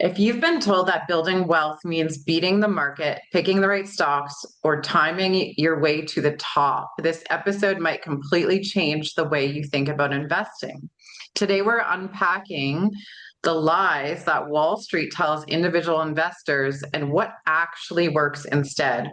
If you've been told that building wealth means beating the market, picking the right stocks, or timing your way to the top, this episode might completely change the way you think about investing. Today, we're unpacking the lies that Wall Street tells individual investors and what actually works instead.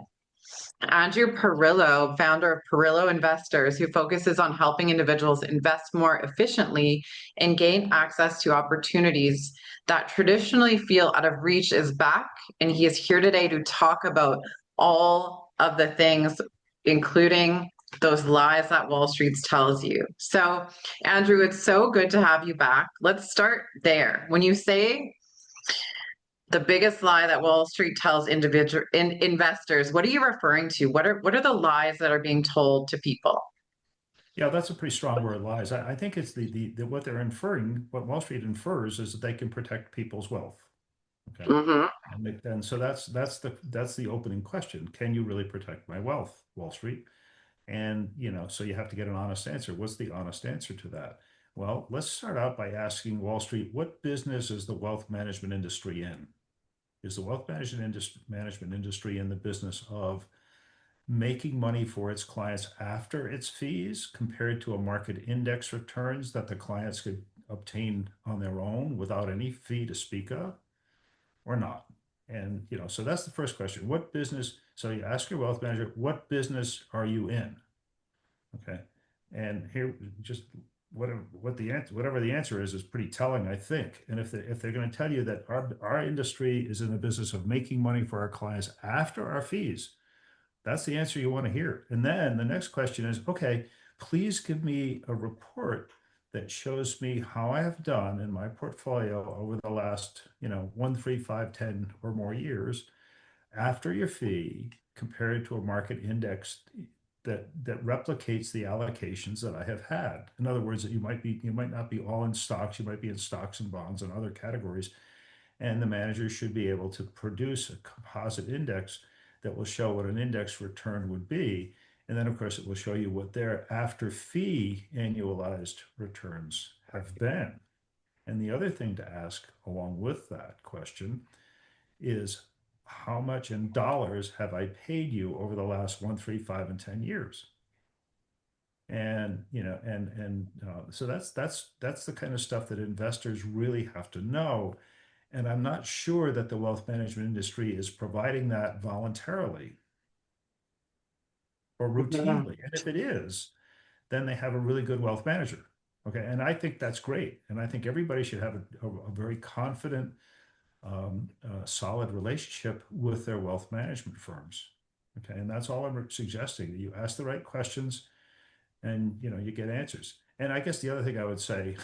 Andrew Parrillo, founder of Parrillo Investors, who focuses on helping individuals invest more efficiently and gain access to opportunities that traditionally feel out of reach, is back. And he is here today to talk about all of the things, including those lies that Wall Street tells you. So, Andrew, it's so good to have you back. Let's start there. When you say the biggest lie that Wall Street tells investors, what are you referring to? What are the lies that are being told to people? Yeah, that's a pretty strong word, lies. I think it's the what they're inferring, what Wall Street infers is that they can protect people's wealth. Okay. Hmm. And so that's the opening question. Can you really protect my wealth, Wall Street? And so you have to get an honest answer. What's the honest answer to that? Well, let's start out by asking Wall Street, what business is the wealth management industry in? Is the management industry in the business of making money for its clients after its fees compared to a market index returns that the clients could obtain on their own without any fee to speak of, or not? And so that's the first question. What business? So you ask your wealth manager, what business are you in? Okay. And here, just whatever the answer is pretty telling, I think. And if they're going to tell you that our industry is in the business of making money for our clients after our fees, that's the answer you want to hear. And then the next question is, okay, please give me a report that shows me how I have done in my portfolio over the last, 1, 3, 5, 10 or more years after your fee compared to a market index that replicates the allocations that I have had. In other words, that you might not be all in stocks, you might be in stocks and bonds and other categories, and the manager should be able to produce a composite index that will show what an index return would be. And then, of course, it will show you what their after fee annualized returns have been. And the other thing to ask along with that question is how much in dollars have I paid you over the last 1, 3, 5, and 10 years? And so that's the kind of stuff that investors really have to know. And I'm not sure that the wealth management industry is providing that voluntarily or Yeah. routinely. And if it is, then they have a really good wealth manager. Okay. And I think that's great. And I think everybody should have a very confident, solid relationship with their wealth management firms. Okay. And that's all I'm suggesting. You ask the right questions and you get answers. And I guess the other thing I would say,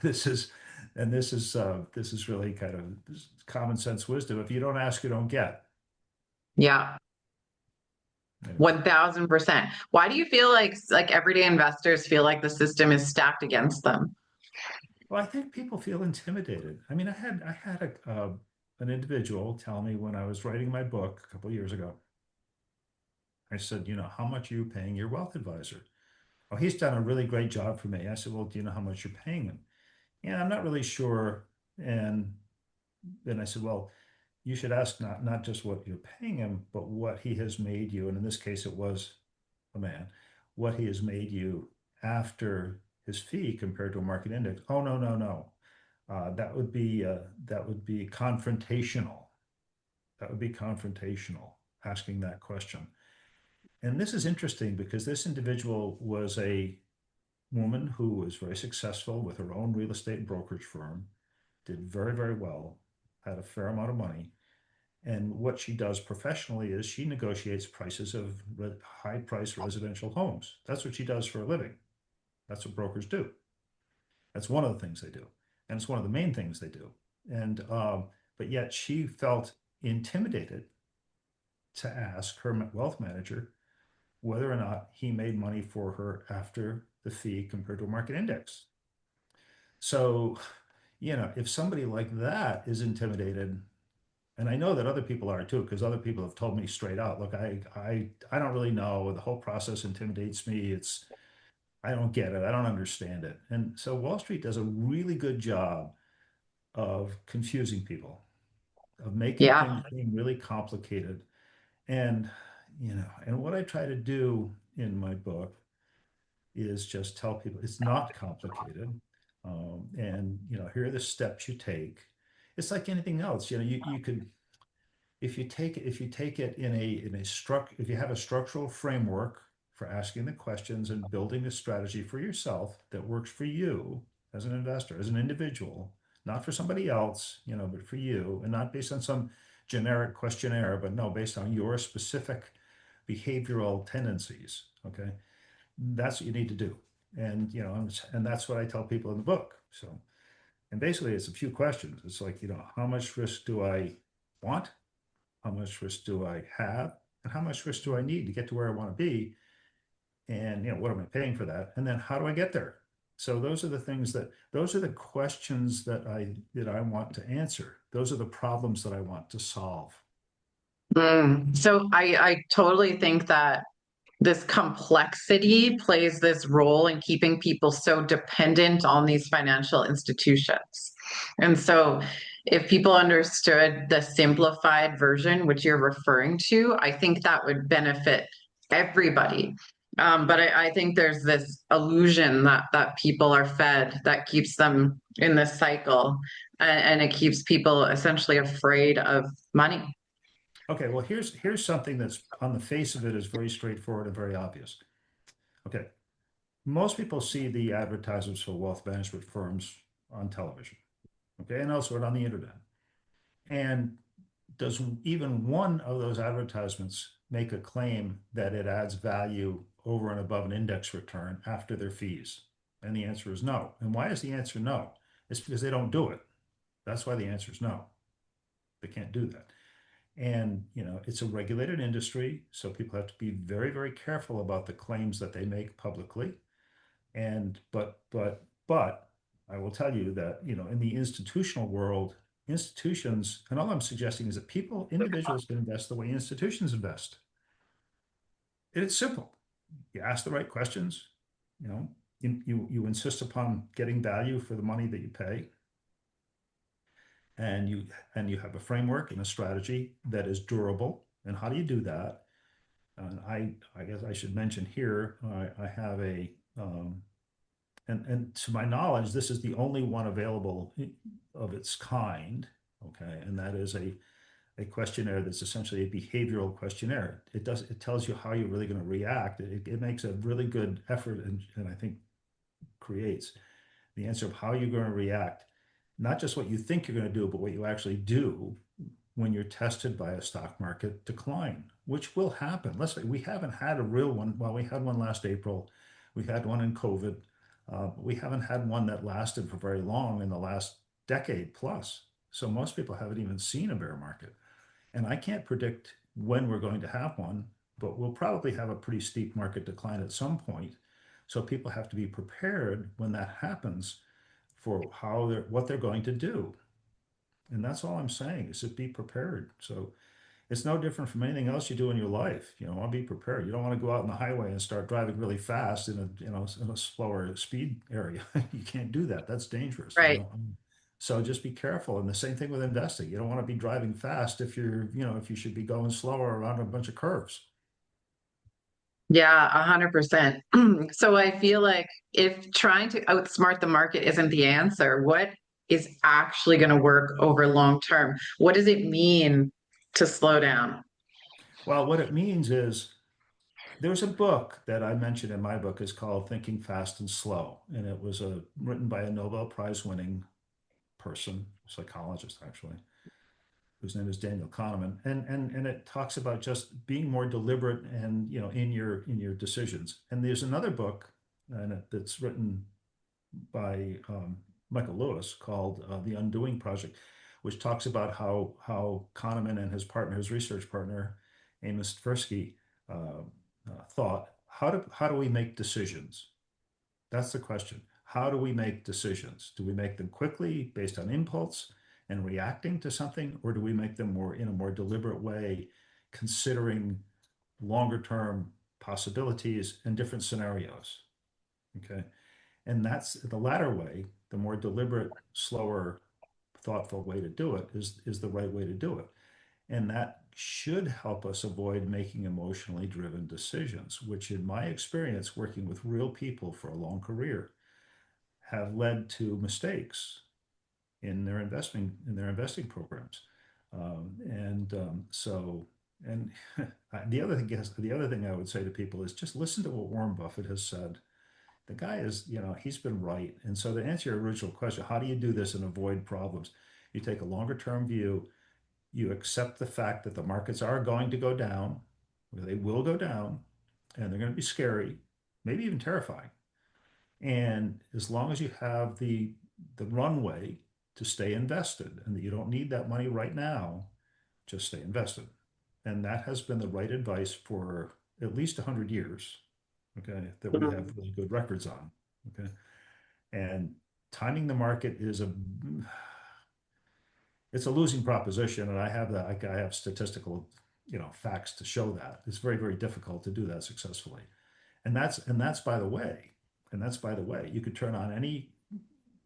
this is, this is really kind of common sense wisdom. If you don't ask, you don't get. Yeah. Anyway, 1000%. Why do you feel like everyday investors feel like the system is stacked against them? well, I think people feel intimidated. I mean, I had an individual tell me when I was writing my book a couple of years ago. I said, how much are you paying your wealth advisor? Oh, he's done a really great job for me. I said, well, do you know how much you're paying him? Yeah, I'm not really sure. And then I said, well, you should ask not just what you're paying him, but what he has made you. And in this case, it was a man, what he has made you after his fee compared to a market index. Oh, no, no, no. That would be confrontational. That would be confrontational, asking that question. And this is interesting because this individual was a woman who was very successful with her own real estate brokerage firm, did very, very well, had a fair amount of money. And what she does professionally is she negotiates prices of high price residential homes. That's what she does for a living. That's what brokers do. That's one of the things they do. And it's one of the main things they do. And, but yet she felt intimidated to ask her wealth manager whether or not he made money for her after the fee compared to a market index. So, if somebody like that is intimidated, and I know that other people are too, because other people have told me straight out, look, I don't really know. The whole process intimidates me. I don't get it. I don't understand it. And so Wall Street does a really good job of confusing people. of making Yeah. things seem really complicated. And, and what I try to do in my book is just tell people it's not complicated. And, here are the steps you take. It's like anything else. You could, if you take it if you have a structural framework for asking the questions and building a strategy for yourself that works for you as an investor, as an individual, not for somebody else, but for you, and not based on some generic questionnaire, but no, based on your specific behavioral tendencies. Okay, that's what you need to do. And and that's what I tell people in the book. So, and basically it's a few questions. It's like, how much risk do I want? How much risk do I have? And how much risk do I need to get to where I want to be? And what am I paying for that? And then how do I get there? So those are the questions that I want to answer. Those are the problems that I want to solve. So I totally think that this complexity plays this role in keeping people so dependent on these financial institutions. And so, if people understood the simplified version, which you're referring to, I think that would benefit everybody. But I think there's this illusion that people are fed that keeps them in this cycle, and it keeps people essentially afraid of money. Okay, well, here's something that's on the face of it is very straightforward and very obvious. Okay, most people see the advertisements for wealth management firms on television, okay, and elsewhere on the internet. And does even one of those advertisements make a claim that it adds value over and above an index return after their fees? And the answer is no. And why is the answer no? It's because they don't do it. That's why the answer is no. They can't do that. And, it's a regulated industry, so people have to be very, very careful about the claims that they make publicly. And but I will tell you that, in the institutional world, institutions, and all I'm suggesting is that individuals can invest the way institutions invest. And it's simple. You ask the right questions, you know, you insist upon getting value for the money that you pay, and you have a framework and a strategy that is durable. And how do you do that? And I guess I should mention here, I have and to my knowledge, this is the only one available of its kind. Okay, and that is a questionnaire that's essentially a behavioral questionnaire. It tells you how you're really going to react. It makes a really good effort, and I think creates the answer of how you're going to react, not just what you think you're going to do, but what you actually do when you're tested by a stock market decline, which will happen. We haven't had a real one. Well, we had one last April. We had one in COVID. We haven't had one that lasted for very long in the last decade plus. So most people haven't even seen a bear market. And I can't predict when we're going to have one, but we'll probably have a pretty steep market decline at some point. So people have to be prepared when that happens for what they're going to do. And that's all I'm saying is to be prepared. So it's no different from anything else you do in your life. I'll be prepared. You don't want to go out on the highway and start driving really fast in a slower speed area. You can't do that. That's dangerous. Right. So just be careful. And the same thing with investing. You don't want to be driving fast if you should be going slower around a bunch of curves. Yeah, 100%. So I feel like if trying to outsmart the market isn't the answer, what is actually going to work over long term? What does it mean to slow down? Well, what it means is there's a book that I mentioned in my book is called Thinking Fast and Slow, and it was written by a Nobel Prize winning person, psychologist actually, whose name is Daniel Kahneman, and it talks about just being more deliberate and in your decisions. And there's another book, that's written by Michael Lewis called The Undoing Project, which talks about how Kahneman and his research partner Amos Tversky thought how do we make decisions? That's the question. How do we make decisions? Do we make them quickly based on impulse and reacting to something, or do we make them more in a more deliberate way, considering longer term possibilities and different scenarios? Okay. And that's the latter way, the more deliberate, slower thoughtful way to do it is the right way to do it. And that should help us avoid making emotionally driven decisions, which in my experience working with real people for a long career have led to mistakes in their investing programs. So and the other thing I would say to people is just listen to what Warren Buffett has said. The guy is, he's been right. And so to answer your original question, how do you do this and avoid problems? You take a longer term view, you accept the fact that the markets are going to go down, they will go down, and they're going to be scary, maybe even terrifying. And as long as you have the runway to stay invested and that you don't need that money right now, just stay invested. And that has been the right advice for at least 100 years, okay, that we have really good records on, okay? And timing the market is it's a losing proposition, and I have statistical, facts to show that. It's very, very difficult to do that successfully. And that's by the way, you could turn on any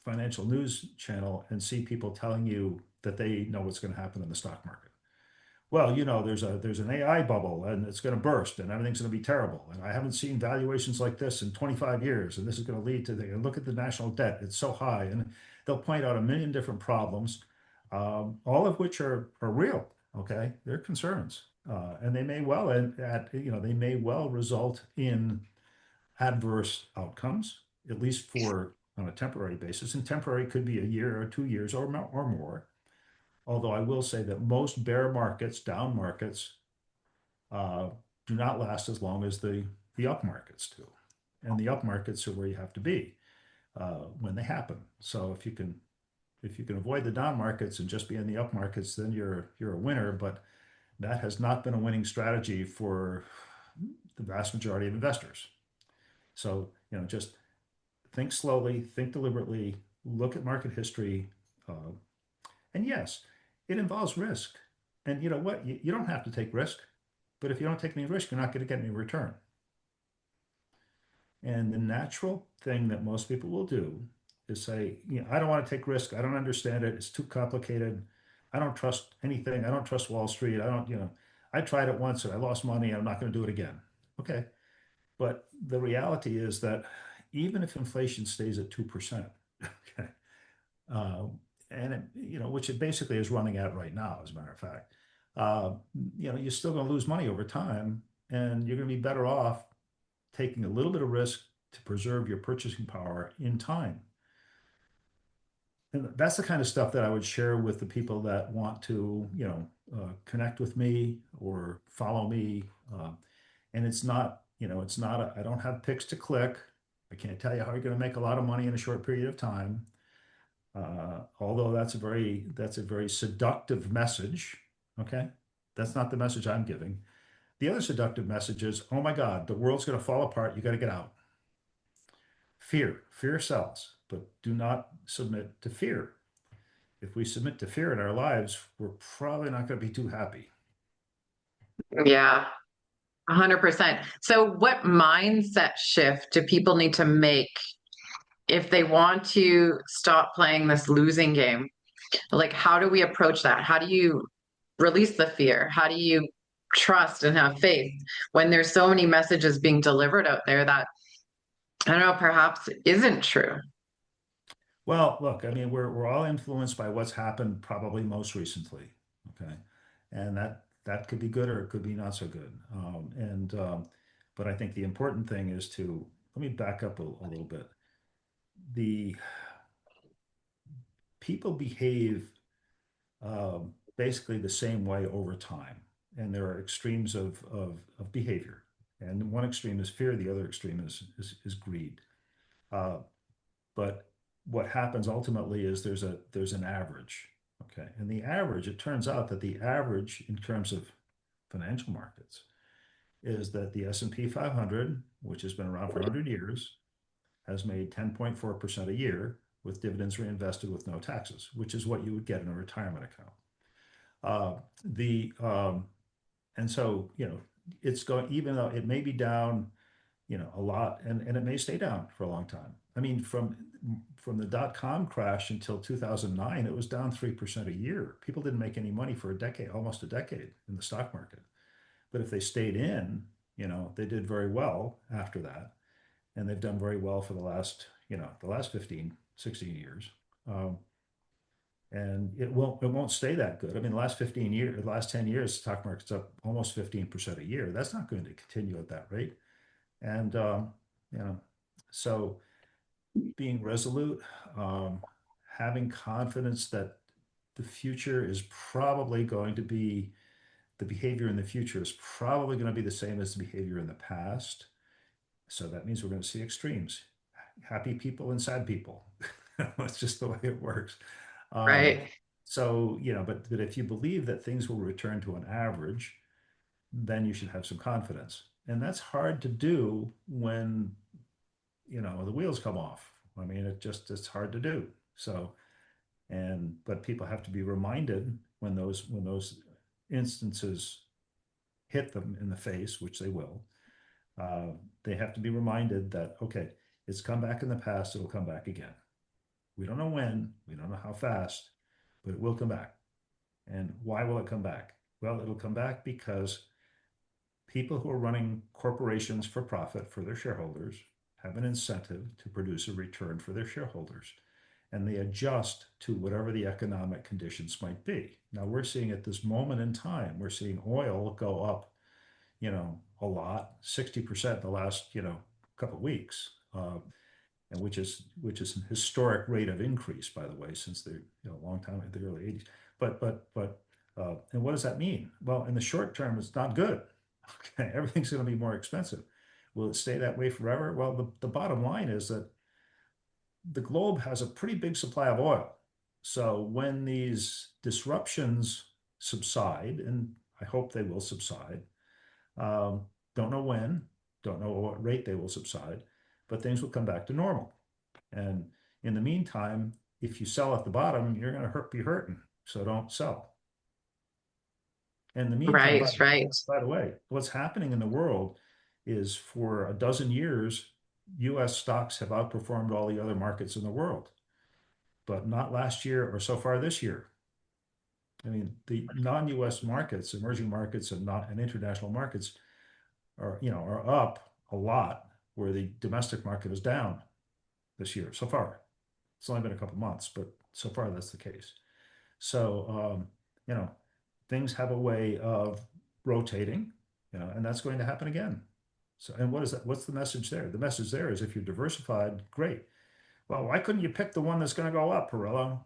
financial news channel and see people telling you that they know what's going to happen in the stock market. Well, there's an AI bubble and it's going to burst and everything's going to be terrible. And I haven't seen valuations like this in 25 years. And this is going to lead to and look at the national debt. It's so high. And they'll point out a million different problems, all of which are real. Okay. They're concerns. And they may well, they may well result in adverse outcomes, at least for on a temporary basis. And temporary could be a year or 2 years or more. Although I will say that most bear markets, down markets, uh, do not last as long as the up markets do. And the up markets are where you have to be when they happen. So if you can avoid the down markets and just be in the up markets, then you're a winner. But that has not been a winning strategy for the vast majority of investors. So just think slowly, think deliberately, look at market history, and yes, it involves risk. And you know what? You don't have to take risk, but if you don't take any risk, you're not going to get any return. And the natural thing that most people will do is say, I don't want to take risk. I don't understand it. It's too complicated. I don't trust anything. I don't trust Wall Street. I don't, I tried it once and I lost money. I'm not going to do it again. Okay. But the reality is that even if inflation stays at 2%, okay, uh, and which it basically is running at right now, as a matter of fact, uh, you're still going to lose money over time, and you're going to be better off taking a little bit of risk to preserve your purchasing power in time. And that's the kind of stuff that I would share with the people that want to, connect with me or follow me. And I don't have picks to click. I can't tell you how you're going to make a lot of money in a short period of time. Although that's a very seductive message. Okay, that's not the message I'm giving. The other seductive message is, oh my God, the world's going to fall apart. You got to get out. Fear sells, but do not submit to fear. If we submit to fear in our lives, we're probably not going to be too happy. Yeah, 100%. So what mindset shift do people need to make if they want to stop playing this losing game? Like, how do we approach that? How do you release the fear? How do you trust and have faith when there's so many messages being delivered out there that I don't know, perhaps isn't true? Well, look, I mean, we're all influenced by what's happened probably most recently. Okay. And that could be good or it could be not so good. But I think the important thing is to let me back up a little bit. The people behave basically the same way over time, and there are extremes of behavior. And one extreme is fear, the other extreme is greed. Uh, but what happens ultimately is there's an average. Okay. And the average, it turns out that the average in terms of financial markets is that the S&P 500, which has been around for 100 years, has made 10.4% a year with dividends reinvested with no taxes, which is what you would get in a retirement account. The And so it's going, even though it may be down a lot, and it may stay down for a long time. I mean, from the dot-com crash until 2009, it was down 3% a year. People didn't make any money for a decade, almost a decade in the stock market. But if they stayed in, they did very well after that. And they've done very well for the last 15, 16 years. Um, and it won't stay that good. I mean, the last 15 years, the last 10 years, the stock market's up almost 15% a year. That's not going to continue at that rate. And you know, so being resolute, um, having confidence that the future is probably going to be the behavior in the future is probably going to be the same as the behavior in the past. So that means we're going to see extremes, happy people and sad people. It's just the way it works. Um, Right. so, but if you believe that things will return to an average, then you should have some confidence. And that's hard to do when, the wheels come off. I mean, it's hard to do. So, but people have to be reminded when those instances hit them in the face, which they will. Uh, they have to be reminded that, okay, it's come back in the past, it'll come back again. We don't know when, we don't know how fast, but it will come back. And why will it come back? Well, it'll come back because people who are running corporations for profit for their shareholders have an incentive to produce a return for their shareholders. And they adjust to whatever the economic conditions might be. Now, we're seeing at this moment in time, we're seeing oil go up, a lot, 60% in the last, couple of weeks. And which is an historic rate of increase, by the way, since the a long time in the early 80s. And what does that mean? Well, in the short term, it's not good. Okay, everything's going to be more expensive. Will it stay that way forever? Well, the bottom line is that the globe has a pretty big supply of oil. So when these disruptions subside, and I hope they will subside, um, don't know when, don't know at what rate they will subside, but things will come back to normal. And in the meantime, if you sell at the bottom, you're going to be hurting. So don't sell. In the meantime, Right, right. by the way, what's happening in the world is for a dozen years, US stocks have outperformed all the other markets in the world, but not last year or so far this year. I mean, the non-US markets, emerging markets and international markets are up a lot where the domestic market is down this year so far. It's only been a couple months, but so far that's the case. So, you know, things have a way of rotating, and that's going to happen again. So, and what is that? What's the message there? The message there is if you're diversified, great. Well, why couldn't you pick the one that's going to go up, Parrillo?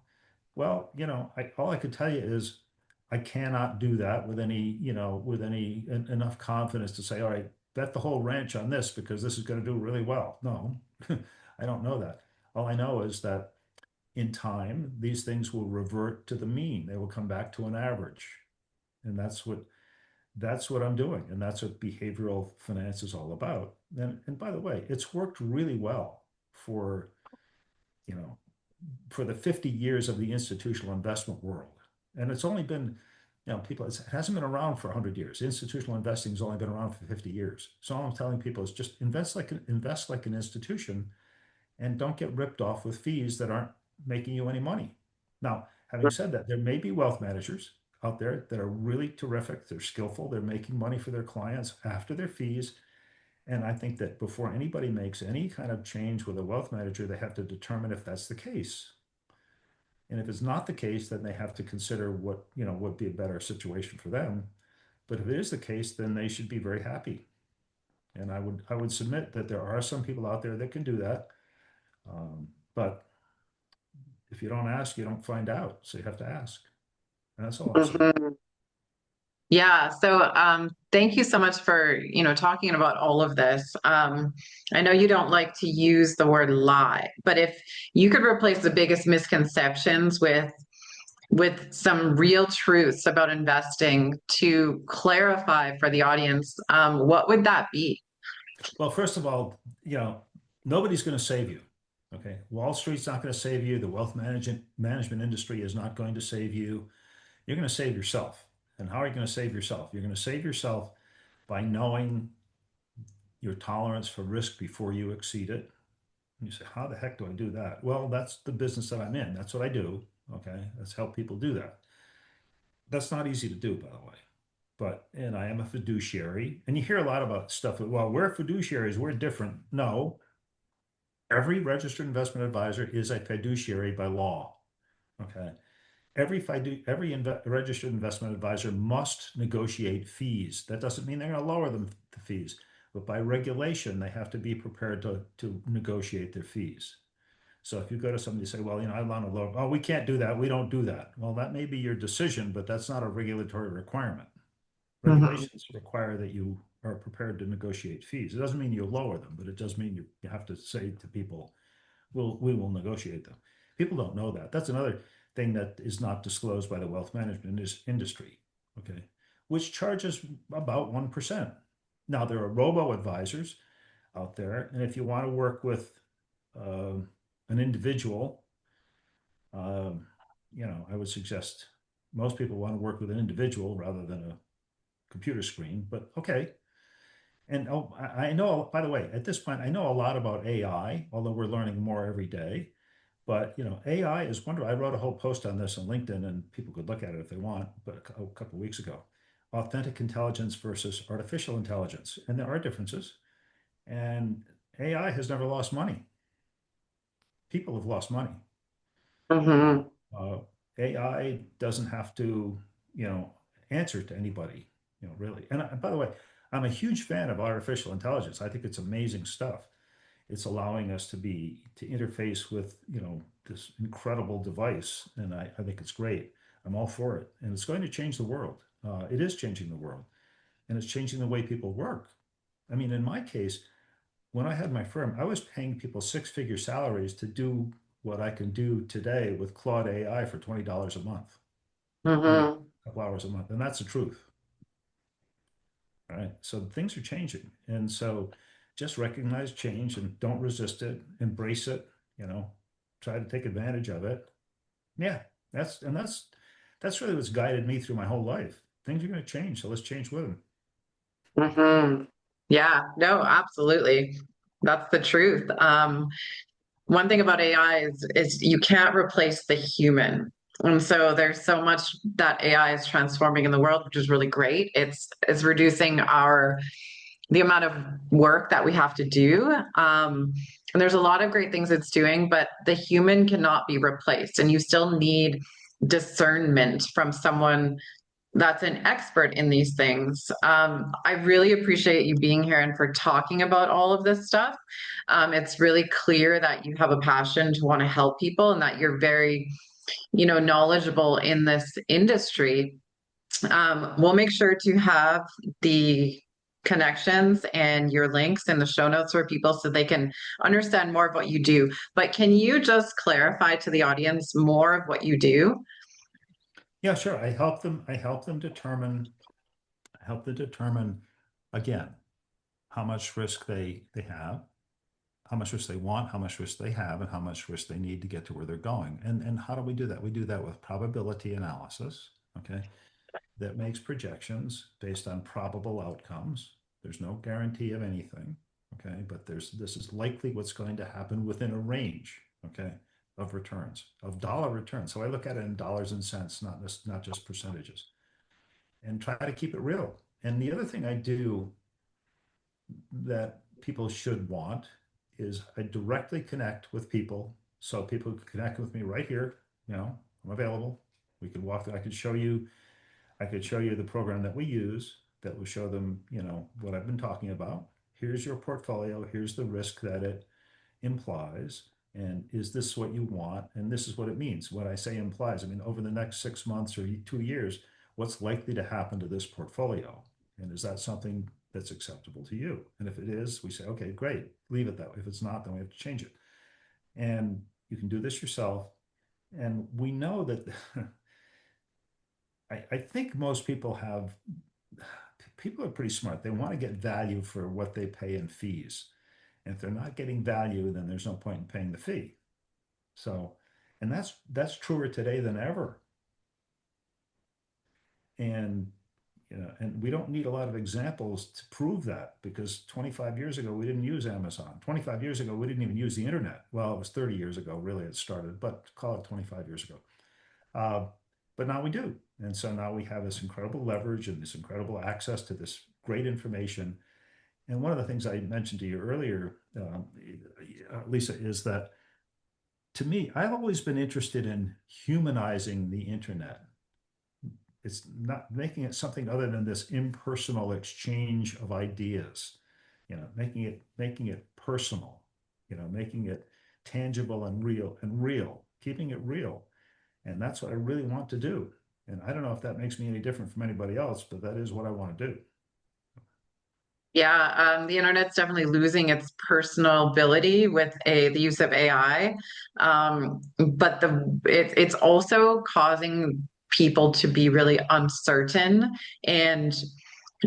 Well, all I could tell you is I cannot do that with enough confidence to say, all right, bet the whole ranch on this because this is going to do really well. No, I don't know that. All I know is that in time, these things will revert to the mean. They will come back to an average. And that's what I'm doing. And that's what behavioral finance is all about. And by the way, it's worked really well for, you know, for the 50 years of the institutional investment world. And it's only been, it hasn't been around for 100 years. Institutional investing has only been around for 50 years. So all I'm telling people is just invest like an institution and don't get ripped off with fees that aren't making you any money. Now, having said that, there may be wealth managers out there that are really terrific. They're skillful. They're making money for their clients after their fees. And I think that before anybody makes any kind of change with a wealth manager, they have to determine if that's the case. And if it's not the case, then they have to consider what, would be a better situation for them. But if it is the case, then they should be very happy. And I would submit that there are some people out there that can do that. But if you don't ask, you don't find out. So you have to ask. And that's all I'm saying. Mhm. Yeah, so thank you so much for, talking about all of this. I know you don't like to use the word lie, but if you could replace the biggest misconceptions with some real truths about investing to clarify for the audience, what would that be? Well, first of all, nobody's going to save you. Okay. Wall Street's not going to save you. The wealth management industry is not going to save you. You're going to save yourself. And how are you going to save yourself? You're going to save yourself by knowing your tolerance for risk before you exceed it. You say, how the heck do I do that? Well, that's the business that I'm in. That's what I do. Okay. Let's help people do that. That's not easy to do, by the way. And I am a fiduciary. And you hear a lot about stuff. Well, we're fiduciaries, we're different. No, every registered investment advisor is a fiduciary by law. Okay. Every registered investment advisor must negotiate fees. That doesn't mean they're going to lower the fees, but by regulation, they have to be prepared to negotiate their fees. So if you go to somebody and say, well, I want to lower, oh, we can't do that. We don't do that. Well, that may be your decision, but that's not a regulatory requirement. Mhm. Regulations require that you are prepared to negotiate fees. It doesn't mean you lower them, but it does mean you have to say to people, we will negotiate them. People don't know that. That's another thing that is not disclosed by the wealth management industry, okay, which charges about 1%. Now, there are robo advisors out there, and if you want to work with um, an individual, um, I would suggest most people want to work with an individual rather than a computer screen, but okay. And oh, I know, by the way, at this point, I know a lot about AI, although we're learning more every day. But AI is wonderful. I wrote a whole post on this on LinkedIn, and people could look at it if they want. But a couple of weeks ago, authentic intelligence versus artificial intelligence, and there are differences. And AI has never lost money. People have lost money. Mhm. Uh, AI doesn't have to, you know, answer to anybody, really. And by the way, I'm a huge fan of artificial intelligence. I think it's amazing stuff. It's allowing us to interface with, this incredible device, and I think it's great. I'm all for it, and it's going to change the world. It is changing the world, and it's changing the way people work. I mean, in my case, when I had my firm, I was paying people six-figure salaries to do what I can do today with Claude AI for $20 a month, Mhm. a couple hours a month, and that's the truth. Right. So things are changing. And so just recognize change and don't resist it, embrace it, you know, try to take advantage of it. Yeah, that's really what's guided me through my whole life. Things are going to change, so let's change with them. Mhm. Yeah, no, absolutely. That's the truth. One thing about AI is you can't replace the human. And so there's so much that AI is transforming in the world, which is really great. It's reducing the amount of work that we have to do. And there's a lot of great things it's doing, but the human cannot be replaced. And you still need discernment from someone that's an expert in these things. I really appreciate you being here and for talking about all of this stuff. It's really clear that you have a passion to want to help people and that you're very, knowledgeable in this industry. We'll make sure to have the connections and your links in the show notes for people so they can understand more of what you do. But can you just clarify to the audience more of what you do? Yeah, sure. I help them determine again how much risk they have, how much risk they want, how much risk they have, and how much risk they need to get to where they're going. And how do we do that? We do that with probability analysis. Okay. That makes projections based on probable outcomes. There's no guarantee of anything, okay? But this is likely what's going to happen within a range, okay, of returns, of dollar returns. So I look at it in dollars and cents, not just percentages, and try to keep it real. And the other thing I do that people should want is I directly connect with people. So people can connect with me right here. I'm available. We could walk. I could show you the program that we use that will show them, what I've been talking about. Here's your portfolio. Here's the risk that it implies. And is this what you want? And this is what it means. When I say implies, I mean, over the next 6 months or 2 years, what's likely to happen to this portfolio? And is that something that's acceptable to you? And if it is, we say, okay, great, leave it that way. If it's not, then we have to change it. And you can do this yourself. And we know that I think most people are pretty smart. They want to get value for what they pay in fees. And if they're not getting value, then there's no point in paying the fee. So, and that's truer today than ever. And and we don't need a lot of examples to prove that because 25 years ago we didn't use Amazon. 25 years ago we didn't even use the internet. Well, it was 30 years ago, really, it started, but call it 25 years ago. Uh, but now we do. And so now we have this incredible leverage and this incredible access to this great information. And one of the things I mentioned to you earlier, Lisa, is that to me, I've always been interested in humanizing the internet. It's not making it something other than this impersonal exchange of ideas, making it personal, making it tangible and real, keeping it real. And that's what I really want to do. And I don't know if that makes me any different from anybody else, but that is what I want to do. Yeah, the internet's definitely losing its personability with the use of AI. But it's also causing people to be really uncertain. And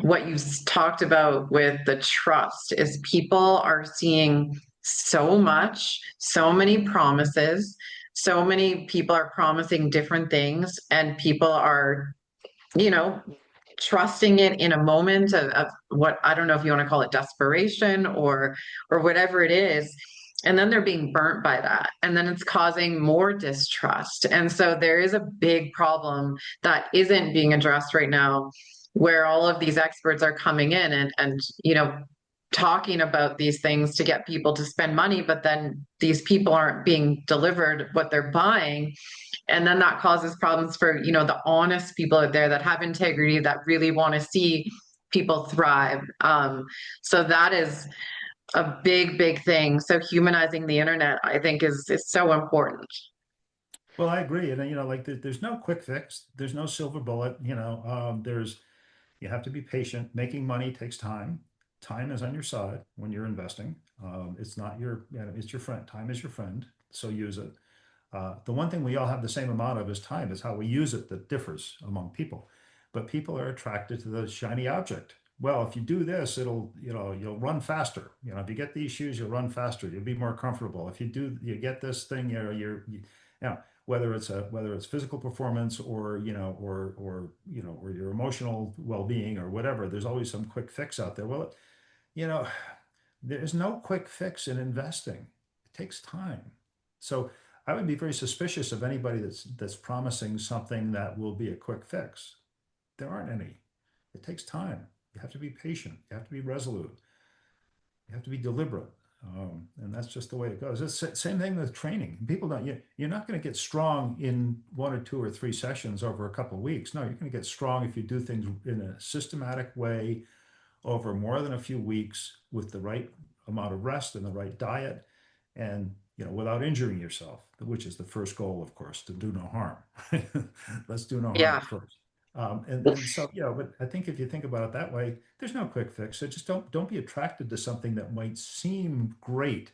what you talked about with the trust is people are seeing so much, so many promises, so many people are promising different things, and people are, you know, trusting it in a moment of what I don't know if you want to call it desperation or whatever it is. And then they're being burnt by that. And then it's causing more distrust. And so there is a big problem that isn't being addressed right now, where all of these experts are coming in and talking about these things to get people to spend money, but then these people aren't being delivered what they're buying, and then that causes problems for the honest people out there that have integrity, that really want to see people thrive. So that is a big thing. So humanizing the internet, I think, is so important. Well, I agree. And, like there's no quick fix. There's no silver bullet. You have to be patient. Making money takes time. Time is on your side when you're investing. It's not it's your friend. Time is your friend. So use it. The one thing we all have the same amount of is time. Is how we use it that differs among people. But people are attracted to the shiny object. Well, if you do this, you'll run faster. If you get these shoes, you'll run faster. You'll be more comfortable. If you get this thing, whether it's physical performance or or your emotional well-being or whatever, there's always some quick fix out there. Well, you know, there's no quick fix in investing. It takes time. So I would be very suspicious of anybody that's promising something that will be a quick fix. There aren't any. It takes time. You have to be patient. You have to be resolute. You have to be deliberate. And that's just the way it goes. It's the same thing with training. People don't, you're not going to get strong in 1 or 2 or 3 sessions over a couple of weeks. No, you're going to get strong if you do things in a systematic way over more than a few weeks with the right amount of rest and the right diet and without injuring yourself, which is the first goal, of course, to do no harm. Let's do no harm Yeah. first. And so but I think if you think about it that way, there's no quick fix. So just don't be attracted to something that might seem great,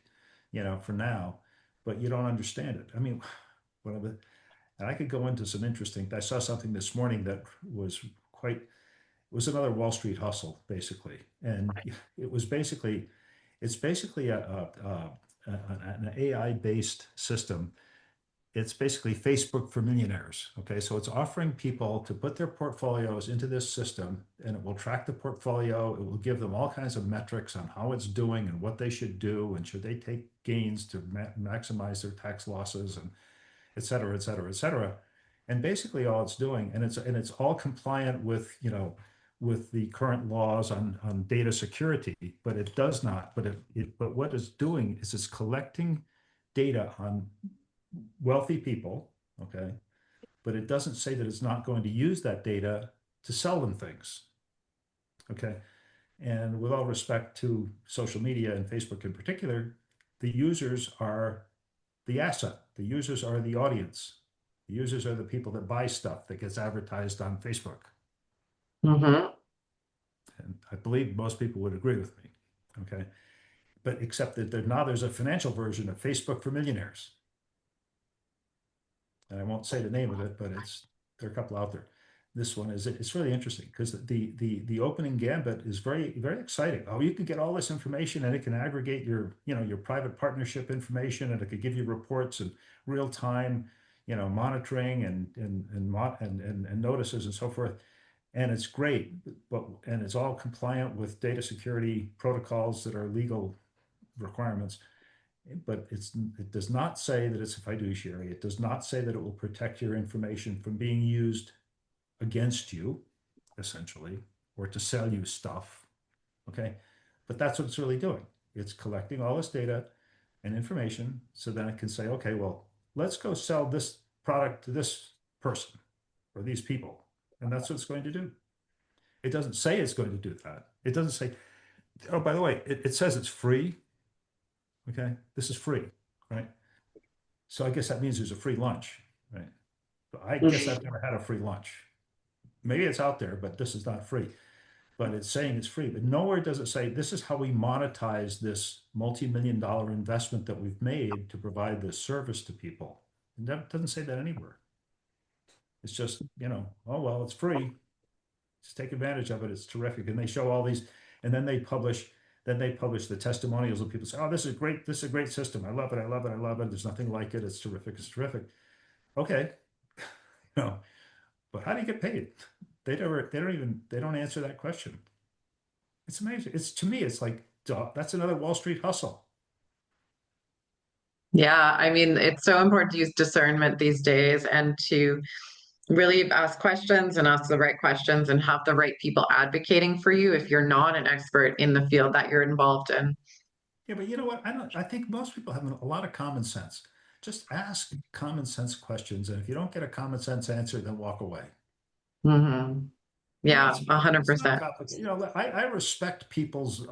for now, but you don't understand it. I mean, one of the and I could go into some interesting. I saw something this morning that was quite. It was another Wall Street hustle, basically, and it's basically an AI based system. It's basically Facebook for millionaires. Okay. So it's offering people to put their portfolios into this system and it will track the portfolio. It will give them all kinds of metrics on how it's doing and what they should do. And should they take gains to maximize their tax losses and et cetera, et cetera, et cetera. And basically all it's doing, and it's all compliant with, with the current laws on data security, but it does not, but what it's doing is it's collecting data on wealthy people, okay? But it doesn't say that it's not going to use that data to sell them things, okay? And with all respect to social media and Facebook in particular, the users are the asset. The users are the audience. The users are the people that buy stuff that gets advertised on Facebook. Hmm. And I believe most people would agree with me, okay? But except that now there's a financial version of Facebook for millionaires. And I won't say the name of it, but there are a couple out there. This one it's really interesting because the opening gambit is very very exciting. Oh, you can get all this information and it can aggregate your private partnership information and it could give you reports and real time monitoring and notices and so forth. and it's great, but and it's all compliant with data security protocols that are legal requirements. But it does not say that it's a fiduciary. It does not say that it will protect your information from being used against you, essentially, or to sell you stuff. Okay. But that's what it's really doing. It's collecting all this data and information so then it can say, okay, well, let's go sell this product to this person or these people. And that's what it's going to do. It doesn't say it's going to do that. It doesn't say, oh, by the way, it says it's free. Okay. This is free, right? So I guess that means there's a free lunch, right? But I guess I've never had a free lunch. Maybe it's out there, but this is not free. But it's saying it's free. But nowhere does it say this is how we monetize this multi-million-dollar investment that we've made to provide this service to people. And that doesn't say that anywhere. It's just, oh, well, it's free. Just take advantage of it. It's terrific. And they show all these, and then they publish the testimonials of people say, oh, this is great. This is a great system. I love it. I love it. I love it. There's nothing like it. It's terrific. It's terrific. Okay. No, but how do you get paid? They don't answer that question. It's amazing. It's to me, it's like, duh, that's another Wall Street hustle. Yeah, I mean, it's so important to use discernment these days and to really ask questions and ask the right questions and have the right people advocating for you if you're not an expert in the field that you're involved in. Yeah, but you know what? I think most people have a lot of common sense. Just ask common sense questions, and if you don't get a common sense answer, then walk away. Hmm. Yeah, It's it's not 100%. complicated. I respect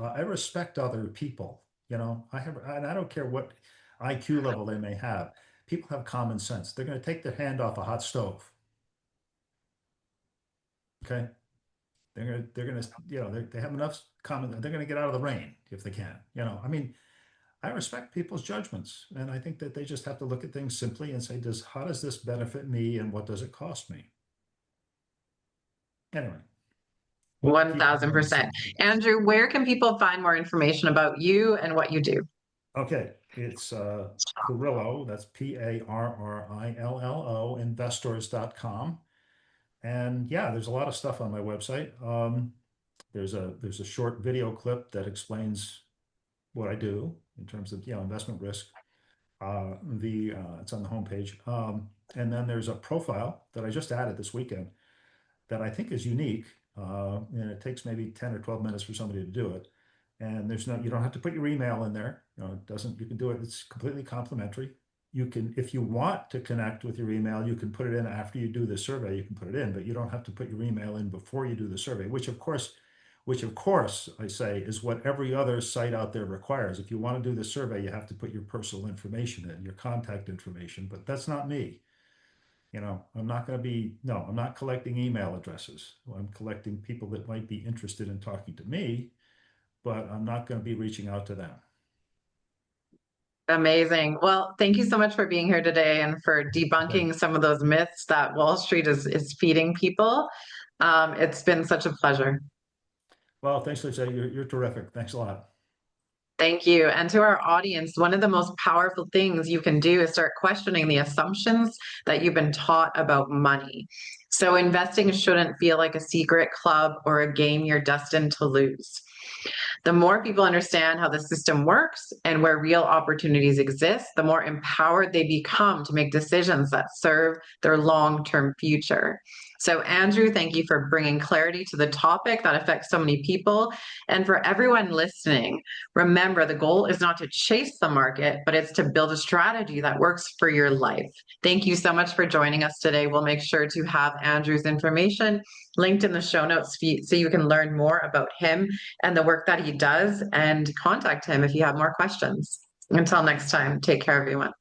I respect other people. And I don't care what IQ level they may have. People have common sense. They're going to take their hand off a hot stove. Okay, they're gonna they have enough common. They're going to get out of the rain if they can. I mean, I respect people's judgments, and I think that they just have to look at things simply and say, "Does how does this benefit me, and what does it cost me?" Anyway, keep it very 1000%. simple. Andrew, where can people find more information about you and what you do? Okay, it's Parrillo, that's Parrillo, investors.com. And yeah, there's a lot of stuff on my website. There's a short video clip that explains what I do in terms of investment risk. The It's on the homepage. And then there's a profile that I just added this weekend that I think is unique. And it takes maybe 10 or 12 minutes for somebody to do it. And you don't have to put your email in there. It doesn't, you can do it. It's completely complimentary. You can, if you want to connect with your email, you can put it in after you do the survey, you can put it in, but you don't have to put your email in before you do the survey, which of course I say is what every other site out there requires. If you want to do the survey, you have to put your personal information in, your contact information, but that's not me. I'm not going to be, no, I'm not collecting email addresses. I'm collecting people that might be interested in talking to me, but I'm not going to be reaching out to them. Amazing. Well, thank you so much for being here today and for Okay. debunking some of those myths that Wall Street is feeding people. It's been such a pleasure. Well, thanks, Lisa. You're terrific. Thanks a lot. Thank you. And to our audience, one of the most powerful things you can do is start questioning the assumptions that you've been taught about money. So, investing shouldn't feel like a secret club or a game you're destined to lose. The more people understand how the system works and where real opportunities exist, the more empowered they become to make decisions that serve their long term future. So, Andrew, thank you for bringing clarity to the topic that affects so many people. And for everyone listening, remember the goal is not to chase the market, but it's to build a strategy that works for your life. Thank you so much for joining us today. We'll make sure to have Andrew's information linked in the show notes so you can learn more about him and the work that he does and contact him if you have more questions. Until next time, take care, everyone.